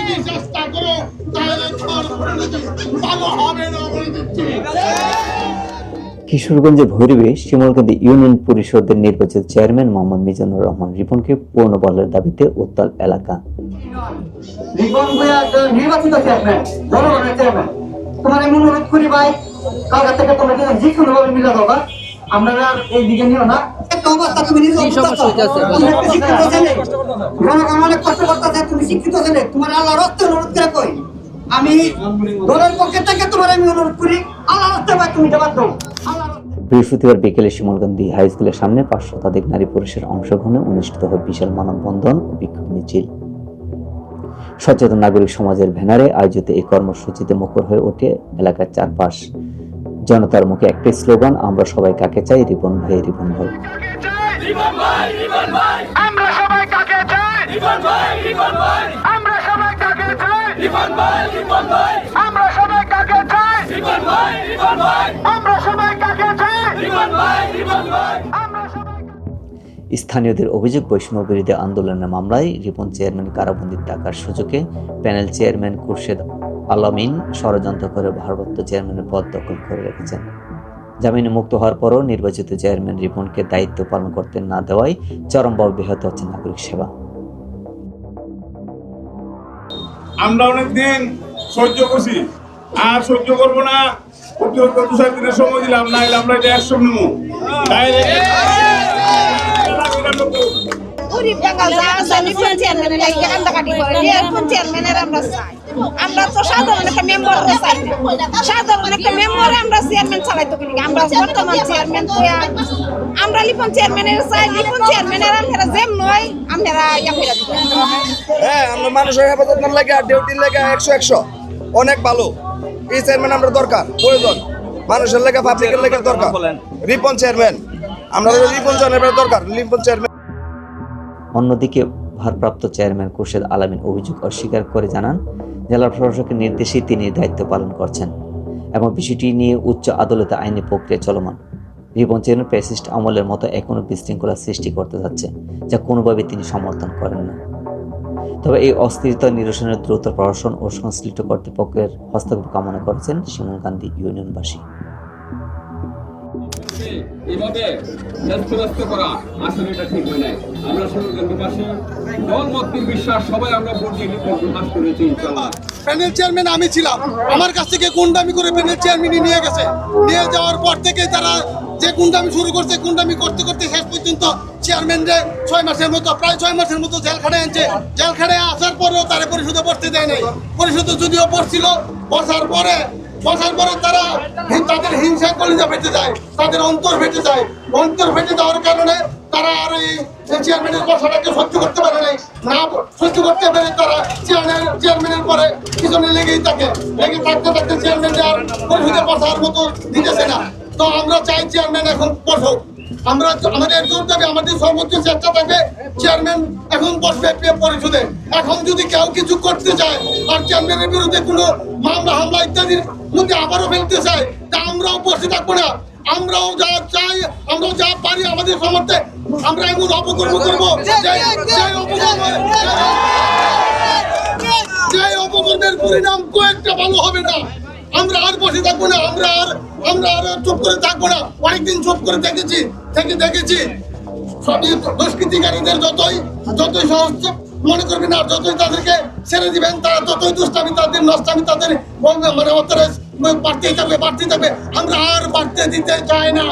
যদি চেষ্টা করো তাহলে তোমার পরিণতি ভালো হবে না বলে দিচ্ছি। কিশোরগঞ্জের ভৈরবে শিমুলকান্দি ইউনিয়ন পরিষদের নির্বাচিত চেয়ারম্যান মোহাম্মদ মিজানুর রহমান রিপনকে পূর্ণ বলের দাবিতে উত্তাল এলাকা। রিপন ভাইয়া নির্বাচিত চেয়ারম্যান, জনগণের চেয়ারম্যান, তোমার আমি অনুরোধ করি ভাই, কালকে থেকে তোমরা যে কোনো ভাবে মিলে দাও। আমরা এই দিকে নিও না। একটা অবস্থা তুমি নিজে জনগণ অনেক কষ্ট করতেছে, তুমি শিক্ষিত ছেলে, তোমার আল্লাহর রাস্তা অনুরোধ করে কই আমি দলের পক্ষে থেকে তোমার আমি অনুরোধ করি, আল্লাহর রাস্তা ভাই তুমি জবাব দাও। বৃহস্পতিবার বিকেলে শিমুলকান্দি হাই স্কুলের সামনে 500 শতাধিক নারী পুরুষের অংশগ্রহণে অনুষ্ঠিত হয় বিশাল মানববন্ধন ও বিক্ষোভ মিছিল। সচেতন নাগরিক সমাজের ব্যানারে আয়োজিত এই কর্মসূচিতে মুখর হয়ে ওঠে এলাকার চারপাশ। জনতার মুখে একটাই স্লোগান, আমরা সবাই কাকে চাই, রিপন ভাই, রিপন ভাই। আমরা সবাই কাকে চাই, রিপন ভাই, রিপন ভাই। আমরা সবাই কাকে চাই, রিপন ভাই, রিপন ভাই। আমরা সবাই কাকে চাই, রিপন ভাই, রিপন ভাই। আমরা সবাই কাকে চাই, রিপন ভাই, রিপন ভাই। আমরা সবাই। স্থানীয়দের অভিযোগ, বৈষম্য বিরোধী আন্দোলনের মামলায় রিপন চেয়ারম্যান কারাবন্দির টাকার সুযোগে প্যানেল চেয়ারম্যান খুরশেদ আলমিন ষড়যন্ত্র করে ভারপ্রাপ্ত চেয়ারম্যানের পদ দখল করে রেখেছেন। জামিনে মুক্ত হওয়ার পরও নির্বাচিত চেয়ারম্যান রিপনকে দায়িত্ব পালন করতে না দেওয়ায় চরমভাবে ব্যাহত হচ্ছে নাগরিক সেবা। আমরা অনেকদিন সহ্য করছি, আর সহ্য করবো না। দিনের সময় দিলাম, না এলে আমরা এটা একশো নেবো। আমরা তো সাধারণ একটা মেম্বার চাই, সাধারণ একটা মেম্বার আমরা চেয়ারম্যান চালাইতে পারি। আমরা বর্তমান চেয়ারম্যান আমরা লিপন চেয়ারম্যানের চাই, লিপন চেয়ারম্যানের আপনারা যেম নয় আপনারা ইয়া করে দিবেন। হ্যাঁ, আমরা মানুষের হেফাজত লাগে আর ডিউটির লাগে 100 অনেক ভালো। এই চেয়ারম্যান আমরা দরকার, প্রয়োজন, মানুষের লেগে পাবলিকের লেগে দরকার। রিপন চেয়ারম্যান, আমরা রিপন চেয়ারম্যান দরকার, রিপন চেয়ারম্যান। অন্যদিকে ভারপ্রাপ্ত চেয়ারম্যান খুরশেদ আলমিন অভিযোগ অস্বীকার করে জানান, জেলা প্রশাসকের নির্দেশেই তিনি দায়িত্ব পালন করছেন এবং বিষয়টি নিয়ে উচ্চ আদালতে আইনি প্রক্রিয়া চলমান। রিপন চেয়ারম্যান ফ্যাসিস্ট আমলের মতো এখনো বিশৃঙ্খলা সৃষ্টি করতে যাচ্ছে, যা কোনোভাবে তিনি সমর্থন করেন না। তবে এই অস্থিরতা নিরসনের দ্রুত প্রশাসন ও সংশ্লিষ্ট কর্তৃপক্ষের হস্তক্ষেপ কামনা করেছেন শিমুলকান্দি ইউনিয়নবাসী। এভাবে ব্যস্ত করা আসলে এটা ঠিক হয় নাই। আমরা শিমুলকান্দিবাসী দলমত বিশ্বাস সবাই আমরা ভোট দিয়ে পাস করেছি ইনশাআল্লাহ। প্যানেল চেয়ারম্যান আমি ছিলাম, আমার কাছ থেকে গুন্ডামি করে প্যানেল চেয়ারম্যানই নিয়ে গেছে। নিয়ে যাওয়ার পর থেকে তারা যে গুন্ডামি শুরু করছে, গুন্ডামি করতে করতে শেষ পর্যন্ত চেয়ারম্যানরে 6 মাসের মতো, প্রায় 6 মাসের মতো জেল খাটায় আনছে। জেল খাটায় আসার পরেও তারা পরিশোধে বসতে দেয় নাই। পরিশোধে যদিও বসছিল, বসার পরে তারা তাদের হিংসা কলিজা ফেটে যায়, তাদের অন্তর ফেটে যায়। অন্তর ফেটে যাওয়ার কারণে তারা আর এই চেয়ারম্যানের বসাটাকে সহ্য করতে পারে নাই। না সহ্য করতে পেরে তারা চেয়ারম্যানের পরে পিছনে লেগেই থাকে। লেগে থাকতে থাকতে চেয়ারম্যানকে আর পরিশোধে বসার মতো দিতেছে না। তো আমরা চাই চেয়ারম্যান এখন বসুক। আমরা আমাদের জোর দেবে, আমাদের সর্বোচ্চ চেষ্টা থাকবে চেয়ারম্যান এখন বসবে পরিশোধে। এখন যদি কেউ কিছু করতে চায় আর চেয়ারম্যানের বিরুদ্ধে কোনো মামলা হামলা ইত্যাদির মধ্যে আবারও ফেলতে চায়, তা আমরাও বসে থাকবো না। আমরাও যা চাই, আমরাও যা পারি আমাদের সমর্থে আমরা এমন অপকর্ম করবো, যে অপকর্মের পরিণাম কয়েকটা ভালো হবে না। আমরা আর বসে থাকবো না, আমরা আর চুপ করে থাকবো না। অনেকদিন চুপ করে দেখেছি সবই দুষ্কৃতিকারীদের যতই সহজ মনে করবেন আর যতই তাদেরকে ছেড়ে দিবেন, তারা ততই দুষ্টামি, তাদের নষ্টামি, তাদের মানে বাড়তেই থাকবে। আমরা আর বাড়তে দিতে চাই না।